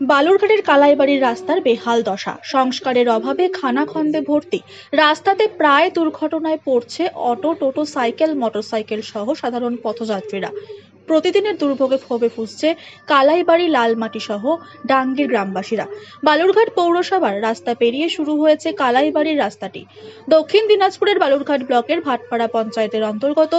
বালুরঘাটের কালাইবাড়ির রাস্তার বেহাল দশা, সংস্কারের অভাবে খানাখন্দে ভর্তি। রাস্তাতে প্রায় দুর্ঘটনায় পড়ছে অটো, টোটো, সাইকেল, মোটরসাইকেল সহ সাধারণ পথযাত্রীরা। প্রতিদিনের দুর্ভোগে ক্ষোভে ফুঁসছে কালাইবাড়ি, লালমাটি সহ ডাঙ্গির গ্রামবাসীরা। বালুরঘাট পৌরসভার রাস্তা পেরিয়ে শুরু হয়েছে কালাইবাড়ির রাস্তাটি। দক্ষিণ দিনাজপুরের বালুরঘাট ব্লকের ভাটপাড়া পঞ্চায়েতের অন্তর্গত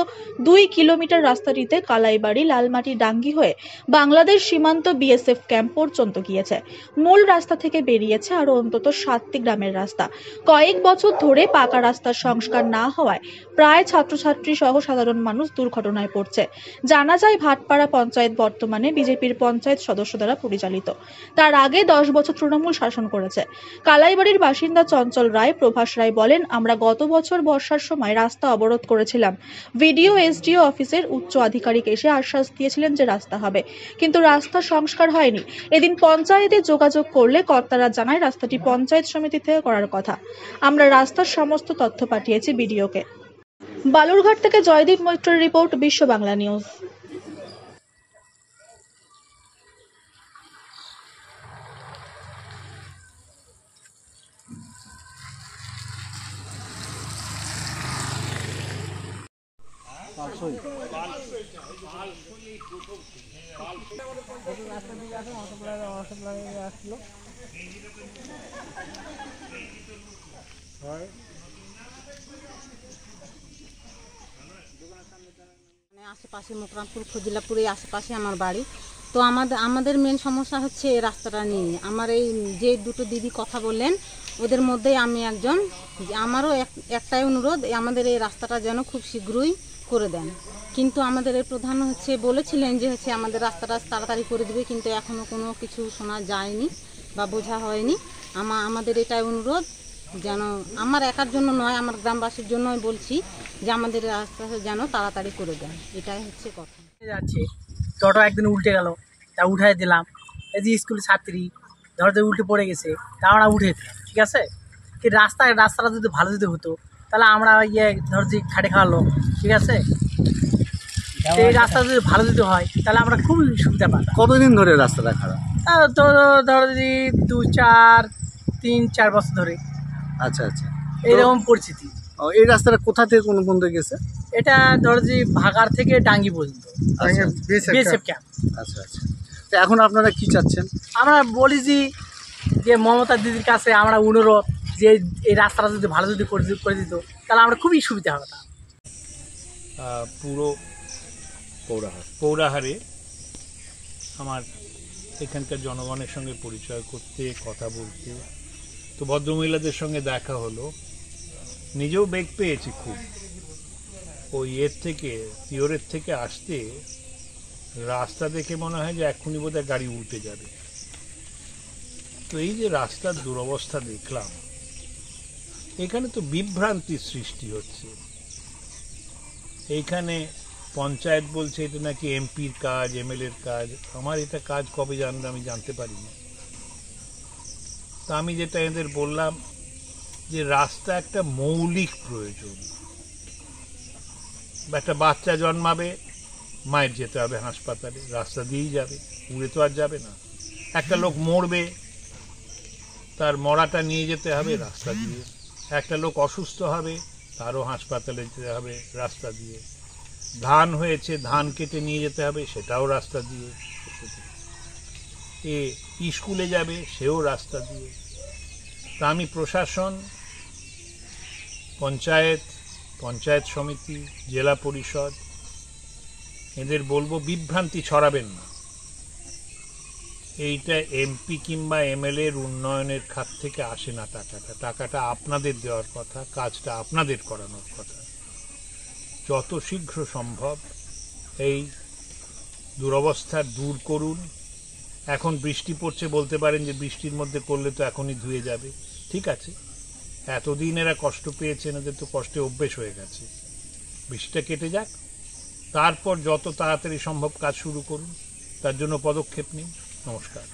2 কিলোমিটার রাস্তাটিতে কালাইবাড়ি, লালমাটি, ডাঙ্গি হয়ে বাংলাদেশ সীমান্ত বিএসএফ ক্যাম্প পর্যন্ত গিয়েছে। মূল রাস্তা থেকে বেরিয়েছে আরো অন্তত 7টি গ্রামের রাস্তা। কয়েক বছর ধরে পাকা রাস্তার সংস্কার না হওয়ায় প্রায় ছাত্রছাত্রী সহ সাধারণ মানুষ দুর্ঘটনায় পড়ছে। জানা যায়, ভাটপাড়া পঞ্চায়েত বর্তমানে বিজেপির পঞ্চায়েত সদস্য দ্বারা পরিচালিত। তার আগে 10 বছর তৃণমূল শাসন করেছে। কালাইবাড়ির বাসিন্দা চঞ্চল রায়, প্রভাস রায় বলেন, আমরা গত বছর বর্ষার সময় রাস্তা অবরোধ করেছিলাম। ভিডিও এসডিও অফিসের উচ্চ আধিকারিক এসে আশ্বাস দিয়েছিলেন যে রাস্তা হবে, কিন্তু রাস্তা সংস্কার হয়নি। এদিন পঞ্চায়েতে যোগাযোগ করলে কর্তারা জানায় রাস্তাটি পঞ্চায়েত সমিতি থেকে করার কথা। আমরা রাস্তার সমস্ত তথ্য পাঠিয়েছি বিডিওকে। বালুরঘাট থেকে জয়দীপ মৈত্রের রিপোর্ট, বিশ্ব বাংলা নিউজ। আশেপাশে মোকরামপুর, ফজিলাপুর, এই আশেপাশে আমার বাড়ি। তো আমাদের মেন সমস্যা হচ্ছে এই রাস্তাটা নিয়ে। আমার এই যে দুটো দিদি কথা বললেন, ওদের মধ্যেই আমি একজন। আমারও একটাই অনুরোধ, আমাদের এই রাস্তাটা যেন খুব শীঘ্রই করে দেন। কিন্তু আমাদের এই প্রধান বলেছিলেন যে আমাদের রাস্তাটা তাড়াতাড়ি করে দেবে, কিন্তু এখনও কোনো কিছু শোনা যায়নি বা বোঝা হয়নি। আমাদের এটাই অনুরোধ, যেন আমার একার জন্য নয়, আমার গ্রামবাসীর জন্যই বলছি যে আমাদের রাস্তাটা যেন তাড়াতাড়ি করে দেন। এটাই হচ্ছে কথা। যাচ্ছে টোটো একদিন উল্টে গেল, তা উঠাই দিলাম। এই যে স্কুলের ছাত্রী ধরতে উল্টে পড়ে গেছে, তা আমরা উঠে দিলাম, ঠিক আছে। কি রাস্তাটা যদি ভালো যদি হতো, তাহলে আমরা ধর যে খাটে খাওয়ার লোক, ঠিক আছে, এই রাস্তা যদি ভালো যদি হয় তাহলে আমরা খুব সুবিধা পাই। কতদিন ধরে রাস্তাটা খারাপ? তো ধর যদি 3-4 বছর ধরে। আচ্ছা আচ্ছা, এইরকম পরিস্থিতি। এই রাস্তাটা কোথা থেকে কোন পর্যন্ত গেছে? এটা ধর যে ভাগাড় থেকে ডাঙ্গি পর্যন্ত বিএসএফ ক্যাম্প। আচ্ছা আচ্ছা, তো এখন আপনারা কি চাচ্ছেন? আমরা বলি যে মমতা দিদির কাছে আমরা অনুরোধ যে এই রাস্তাটা যদি ভালো যদি করে দিত, তাহলে আমরা খুবই সুবিধা হতো। পুরো পৌরাহারে আমার এখানকার জনগণের সঙ্গে পরিচয় করতে, কথা বলতে, তো ভদ্রমহিলাদের সঙ্গে দেখা হলো। নিজেও বেগ পেয়েছি খুব। ওই পিওরের থেকে আসতে রাস্তা দেখে মনে হয় যে এক্ষুনি বোধহয় গাড়ি উল্টে যাবে। তো এই যে রাস্তার দুরবস্থা দেখলাম, এখানে তো বিভ্রান্তির সৃষ্টি হচ্ছে। এইখানে পঞ্চায়েত বলছে এটা নাকি এমপির কাজ, এমএলএর কাজ। আমার এটা কাজ কবে জানবে আমি জানতে পারিনি। তা আমি যেটা এদের বললাম যে রাস্তা একটা মৌলিক প্রয়োজন। একটা বাচ্চা জন্মাবে, মায়ের যেতে হবে হাসপাতালে, রাস্তা দিয়েই যাবে, উড়ে তো আর যাবে না। একটা লোক মরবে, তার মরাটা নিয়ে যেতে হবে রাস্তা দিয়ে। একটা লোক অসুস্থ হবে, তারও হাসপাতালে যেতে হবে রাস্তা দিয়ে। ধান হয়েছে, ধান কেটে নিয়ে যেতে হবে, সেটাও রাস্তা দিয়ে। স্কুলে যাবে, সেও রাস্তা দিয়ে। তা আমি প্রশাসন, পঞ্চায়েত সমিতি, জেলা পরিষদ এদের বলবো বিভ্রান্তি ছড়াবেন না। এইটা এমপি কিংবা এমএলএর উন্নয়নের খাত থেকে আসে না। টাকাটা আপনাদের দেওয়ার কথা, কাজটা আপনাদের করানোর কথা। যত শীঘ্র সম্ভব এই দুরবস্থা দূর করুন। এখন বৃষ্টি পড়ছে, বলতে পারেন যে বৃষ্টির মধ্যে করলে তো এখনই ধুয়ে যাবে। ঠিক আছে, এতদিন এরা কষ্ট পেয়েছেন, এদের তো কষ্টে অভ্যেস হয়ে গেছে। বৃষ্টিটা কেটে যাক, তারপর যত তাড়াতাড়ি সম্ভব কাজ শুরু করুন। তার জন্য পদক্ষেপ নিন। নমস্কার।